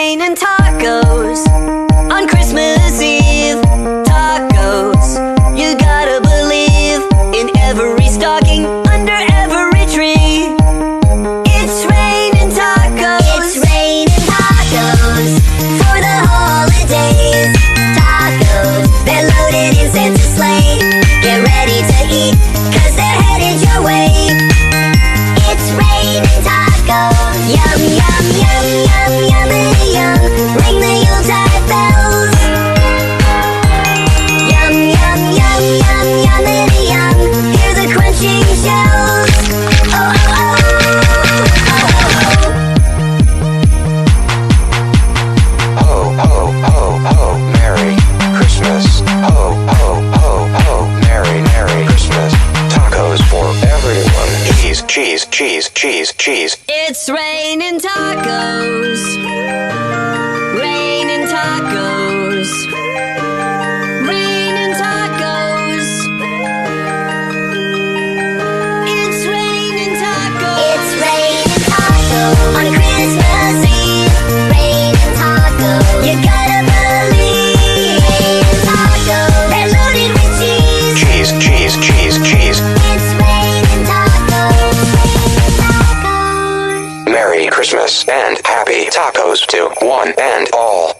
raining tacos on Christmas Eve. Tacos, you gotta believe in every stocking, under every tree. It's raining tacos. It's raining tacos for the holidays. Tacos, they're loaded in Santa's sleigh. Get ready to eat, 'cause they're headed your way. It's raining tacos. Yum, yum, yum, yum, yummity yum. Ring the Yuletide bells. Yum, yum, yum, yum, yummity yum. Hear the crunching shells. Oh, oh, oh, oh, Ho, ho, ho, ho, Merry Christmas. Ho, ho, ho, ho, Merry, Merry Christmas. Tacos for everyone. Cheese, cheese, cheese, cheese, cheese. It's raining tacos. Raining tacos. Raining tacos. It's raining tacos. It's raining tacos on Christmas Eve. Raining tacos. You gotta believe. Raining tacos. They're loaded with cheese. Cheese, cheese, cheese, cheese. It's raining tacos. Raining tacos. Merry Christmas and happy tacos to one and all.